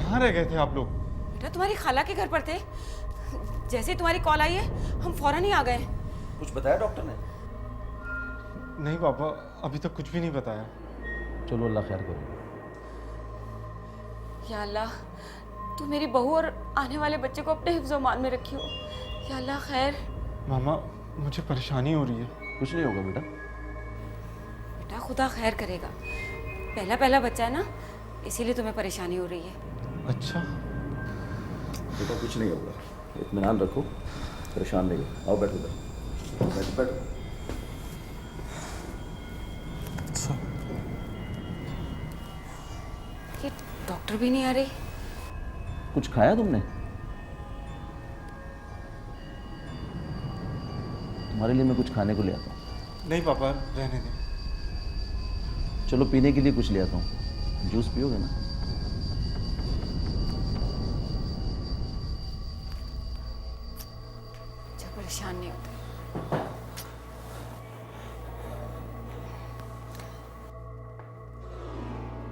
कहाँ रह गए थे आप लोग? बेटा तुम्हारी खाला के घर पर थे। जैसे तुम्हारी कॉल आई है हम फौरन ही आ गए। कुछ बताया डॉक्टर ने? नहीं पापा, अभी तक कुछ भी नहीं बताया। चलो अल्लाह खैर करो। या अल्लाह, तू मेरी बहू और आने वाले बच्चे को अपने हिफ्ज़-ओ-मान में रखी हो। या अल्लाह खैर। मामा, मुझे परेशानी हो रही है। कुछ नहीं होगा बेटा। बेटा खुदा खैर करेगा। पहला पहला बच्चा है ना, इसीलिए तुम्हें परेशानी हो रही है। अच्छा बेटा कुछ नहीं होगा, इत्मीनान रखो, परेशान नहीं हो। आओ बैठो इधर, बैठो बैठो। अच्छा, ये डॉक्टर भी नहीं आ रही। कुछ खाया तुमने? तुम्हारे लिए मैं कुछ खाने को ले आता हूँ। नहीं पापा, रहने दें। चलो पीने के लिए कुछ ले आता हूँ, जूस पियोगे ना? अच्छा, परेशान नहीं होते।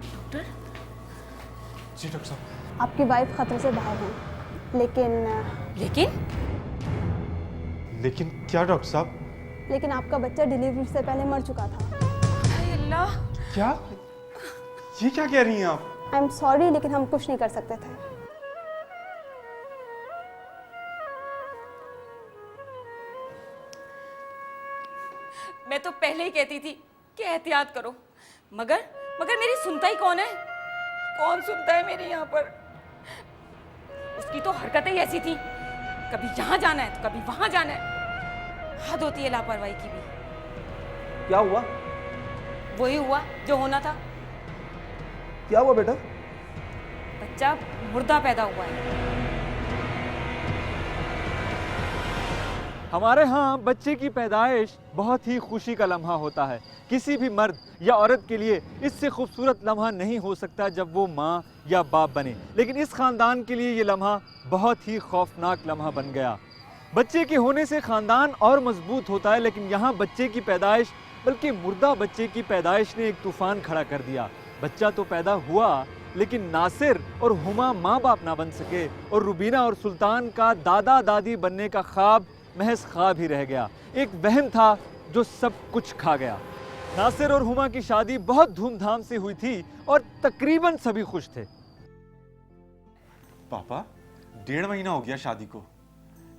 डॉक्टर? जी डॉक्टर साहब। आपकी वाइफ खतरे से बाहर है, लेकिन लेकिन क्या डॉक्टर साहब? लेकिन आपका बच्चा डिलीवरी से पहले मर चुका था। हाय अल्लाह। क्या? ये क्या कह रही हैं आप? आई एम सॉरी, लेकिन हम कुछ नहीं कर सकते थे। मैं तो पहले ही कहती थी कि एहतियात करो, मगर मेरी सुनता ही कौन है? कौन सुनता है मेरी यहाँ पर? उसकी तो हरकतें ही ऐसी थी, कभी यहाँ जाना है तो कभी वहां जाना है। हद होती है लापरवाही की भी। क्या हुआ? वही हुआ जो होना था। क्या हुआ बेटा? बच्चा मुर्दा पैदा हुआ है। हमारे यहाँ बच्चे की पैदाइश बहुत ही खुशी का लम्हा होता है। किसी भी मर्द या औरत के लिए इससे खूबसूरत लम्हा नहीं हो सकता जब वो माँ या बाप बने, लेकिन इस ख़ानदान के लिए ये लम्हा बहुत ही खौफनाक लम्हा बन गया। बच्चे के होने से ख़ानदान और मजबूत होता है, लेकिन यहाँ बच्चे की पैदाइश, बल्कि मुर्दा बच्चे की पैदाइश ने एक तूफ़ान खड़ा कर दिया। बच्चा तो पैदा हुआ, लेकिन नासिर और हुमा माँ बाप ना बन सके, और रुबीना और सुल्तान का दादा दादी बनने का ख्वाब महज ख्वाब ही रह गया। एक वहम था जो सब कुछ खा गया। नासिर और हुमा की शादी बहुत धूमधाम से हुई थी और तकरीबन सभी खुश थे। पापा, 1.5 महीना हो गया शादी को।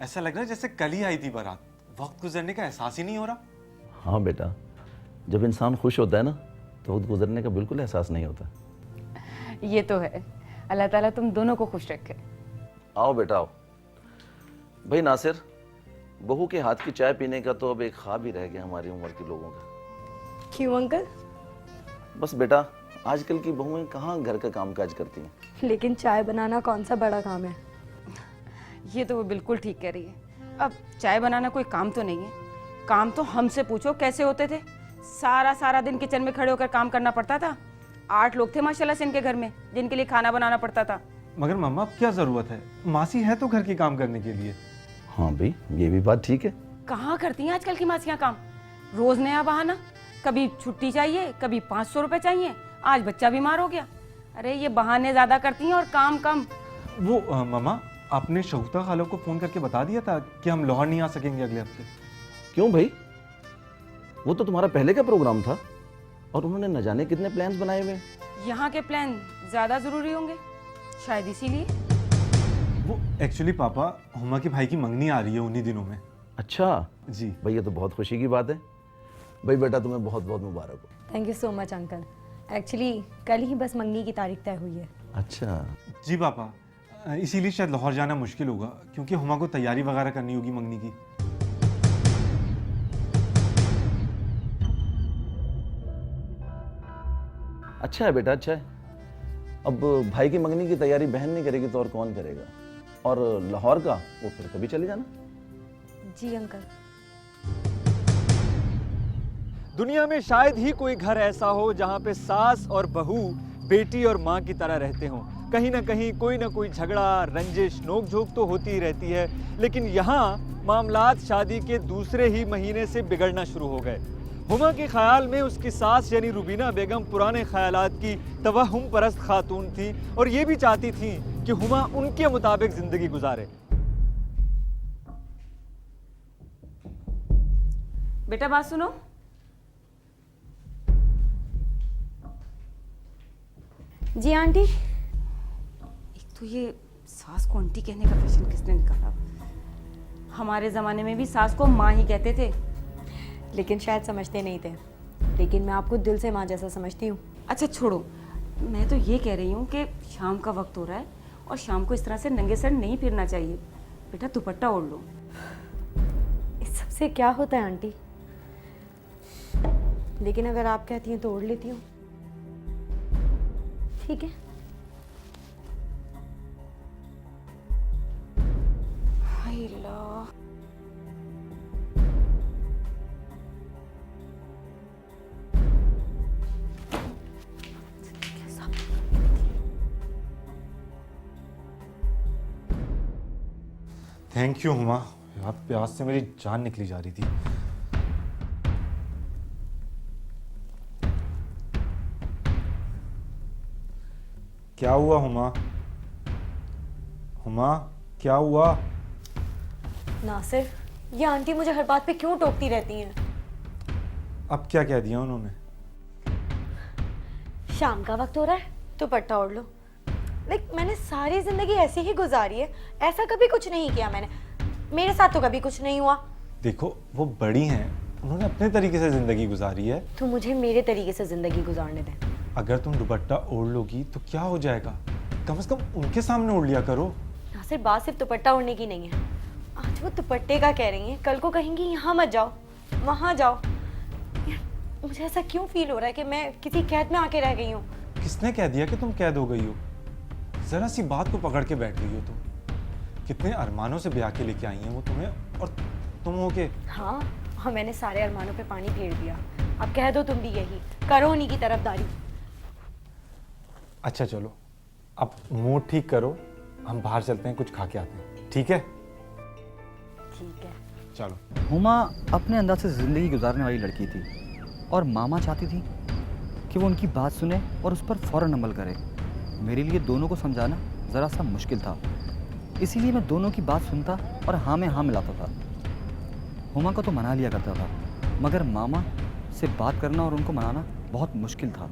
ऐसा लग रहा है जैसे कल ही आई थी बारात। वक्त गुजरने का एहसास ही नहीं हो रहा। हाँ बेटा, जब इंसान खुश होता है ना तो वक्त गुजरने का बिल्कुल एहसास नहीं होता। ये तो है। अल्लाह ताला तुम दोनों को खुश रखे। आओ बेटा आओ। भाई नासिर, बहू के हाथ की चाय पीने का तो अब एक ख्वाब ही रह गया हमारी उम्र के लोगों का। क्यों अंकल? बस बेटा, आजकल की बहुएं कहाँ घर का कामकाज करती हैं। लेकिन चाय बनाना कौन सा बड़ा काम है? ये तो वो बिल्कुल ठीक कह रही है। अब चाय बनाना कोई काम तो नहीं है। काम तो हमसे पूछो कैसे होते थे। सारा दिन किचन में खड़े होकर काम करना पड़ता था। 8 लोग थे माशाल्लाह से इनके घर में, जिनके लिए खाना बनाना पड़ता था। मगर मम्मा, अब क्या जरूरत है? मासी है तो घर के काम करने के लिए। हाँ भाई, ये भी बात ठीक है। कहाँ करती हैं आजकल की मासियाँ काम? रोज नया बहाना। कभी छुट्टी चाहिए, कभी 500 रुपए चाहिए। आज बच्चा बीमार हो गया। अरे ये बहाने ज्यादा करती हैं और काम कम। वो मम्मा, आपने शगुफ्ता खाला को फोन करके बता दिया था कि हम लाहौर नहीं आ सकेंगे अगले हफ्ते? क्यों भाई? वो तो तुम्हारा पहले का प्रोग्राम था और उन्होंने न जाने कितने प्लान्स बनाए हुए। यहाँ के प्लान ज्यादा जरूरी होंगे शायद, इसीलिए। वो एक्चुअली पापा, हुमा के भाई की मंगनी आ रही है उन्हीं दिनों में। अच्छा जी भाई, ये तो बहुत खुशी की बात है। भाई बेटा, तुम्हें बहुत बहुत मुबारक हो। Thank you so much uncle. Actually कल ही बस मंगनी की तारीख तय हुई है। अच्छा जी पापा, इसीलिए शायद लाहौर जाना मुश्किल होगा, क्योंकि हुमा को तैयारी वगैरह करनी होगी मंगनी की। अच्छा है बेटा, अच्छा है। अब भाई की मंगनी की तैयारी बहन नहीं करेगी तो और कौन करेगा? और लाहौर का वो फिर कभी चले जाना। जी अंकल। दुनिया में शायद ही कोई घर ऐसा हो जहाँ पे सास और बहू बेटी और माँ की तरह रहते हों। कहीं ना कहीं कोई ना कोई झगड़ा, रंजिश, नोक-झोंक तो होती ही रहती है, लेकिन यहाँ मामलात शादी के दूसरे ही महीने से बिगड़ना शुरू हो गए। हुमा के ख्याल में उसकी सास यानी रुबीना बेगम पुराने ख्यालात की तवहुम परस्त खातून थी और ये भी चाहती थी कि हुमा उनके मुताबिक जिंदगी गुजारे। बेटा बात सुनो। जी आंटी। एक तो ये सास को आंटी कहने का फैशन किसने निकाला? हमारे ज़माने में भी सास को माँ ही कहते थे। लेकिन शायद समझते नहीं थे, लेकिन मैं आपको दिल से माँ जैसा समझती हूँ। अच्छा छोड़ो, मैं तो ये कह रही हूँ कि शाम का वक्त हो रहा है और शाम को इस तरह से नंगे सर नहीं फिरना चाहिए। बेटा दुपट्टा ओढ़ लो। इस सब से क्या होता है आंटी? लेकिन अगर आप कहती हैं तो ओढ़ लेती हूँ। ठीक है। हाय अल्लाह। थैंक यू हुमा, यार प्यास से मेरी जान निकली जा रही थी। क्या हुआ हुमा? हुमा क्या हुआ? नासिर, ये आंटी मुझे हर बात पे क्यों टोकती रहती हैं? अब क्या कह दिया उन्होंने? शाम का वक्त हो रहा है, दुपट्टा ओढ़ लो। मैंने सारी जिंदगी ऐसी ही गुजारी है, ऐसा कभी कुछ नहीं किया मैंने। मेरे साथ तो कभी कुछ नहीं हुआ। देखो वो बड़ी हैं, उन्होंने अपने तरीके से जिंदगी गुजारी है। तो मुझे मेरे तरीके से जिंदगी गुजारने दें। अगर तुम दुपट्टा ओढ़ लोगी तो क्या हो जाएगा? कम से कम उनके सामने ओढ़ लिया करो। नासिर, बात सिर्फ दुपट्टा ओढ़ने की नहीं है। आज वो दुपट्टे का कह रही हैं, कल को कहेंगी यहाँ मत जाओ, वहाँ जाओ। मुझे ऐसा क्यों फील हो रहा है कि मैं किसी कैद में आके रह गई हूँ? किसने कह दिया कि तुम कैद हो गई हो? जरा सी बात को पकड़ के बैठ गई हो तुम। कितने अरमानों से ब्याह के लेके आई हैं वो तुम्हें, और तुम हो के। हाँ, और मैंने सारे अरमानों पे पानी फेर दिया। अब कह दो तुम भी यही करो, उन्हीं की तरफदारी। अच्छा चलो, अब मूड ठीक करो, हम बाहर चलते हैं, कुछ खा के आते हैं, ठीक है? ठीक है। चलो। हुमा अपने अंदाज से ज़िंदगी गुजारने वाली लड़की थी और मामा चाहती थी कि वो उनकी बात सुने और उस पर फ़ौरन अमल करे। मेरे लिए दोनों को समझाना ज़रा सा मुश्किल था, इसीलिए मैं दोनों की बात सुनता और हाँ में हाँ मिलाता था। हुमा को तो मना लिया करता था, मगर मामा से बात करना और उनको मनाना बहुत मुश्किल था।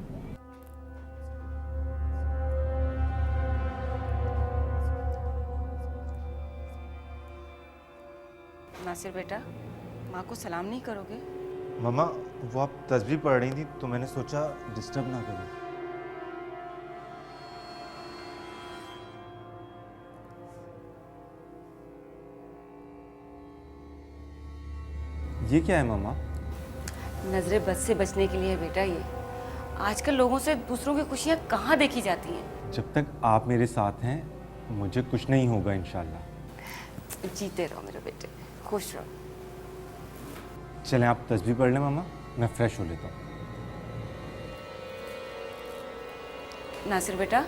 नासिर बेटा, माँ को सलाम नहीं करोगे? मम्मा वो आप तस्बीह पढ़ रही थी तो मैंने सोचा डिस्टर्ब ना करूं। ये क्या है मम्मा? नजरे बद से बचने के लिए है बेटा ये। आजकल लोगों से दूसरों की खुशियाँ कहाँ देखी जाती हैं। जब तक आप मेरे साथ हैं मुझे कुछ नहीं होगा इंशाल्लाह। जीते रहो मेरे बेटे, खुश रहो। चलें आप तस्बीह पढ़ लें मम्मा, मैं फ्रेश हो लेता हूँ। नासिर बेटा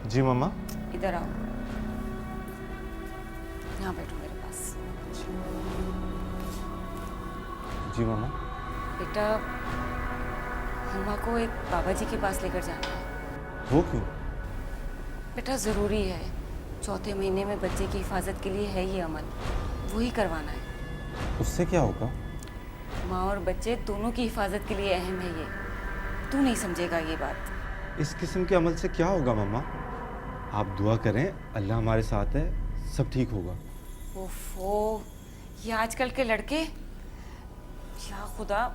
जी मम्मा। इधर आओ, यहाँ बैठो मेरे पास। जी मम्मा। बेटा हुमा को एक बाबा जी के पास लेकर जाना है। वो क्यों? बेटा ज़रूरी है, चौथे महीने में बच्चे की हिफाजत के लिए है ये अमल, वही करवाना है। उससे क्या होगा? माँ और बच्चे दोनों की हिफाजत के लिए अहम है ये। तू नहीं समझेगा ये बात। इस किस्म के अमल से क्या होगा मम्मा? आप दुआ करें, अल्लाह हमारे साथ है, सब ठीक होगा। ओफो, ये आजकल के लड़के। या खुदा,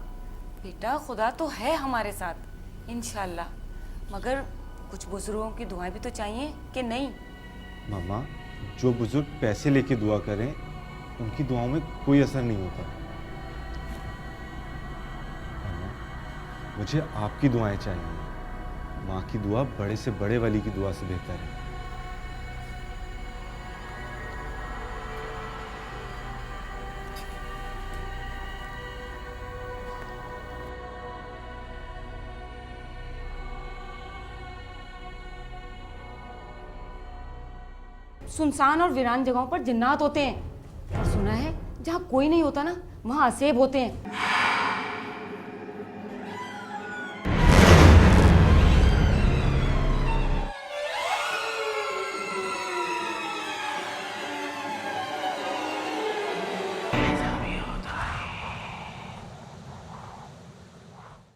बेटा खुदा तो है हमारे साथ इंशाल्लाह, मगर कुछ बुजुर्गों की दुआएं भी तो चाहिए कि नहीं? मम्मा जो बुजुर्ग पैसे लेके दुआ करें उनकी दुआओं में कोई असर नहीं होता। मम्मा मुझे आपकी दुआएं चाहिए। माँ की दुआ बड़े से बड़े वली की दुआ से बेहतर है। सुनसान और वीरान जगहों पर जिन्नात होते हैं, और सुना है जहाँ कोई नहीं होता ना वहाँ असेब होते हैं।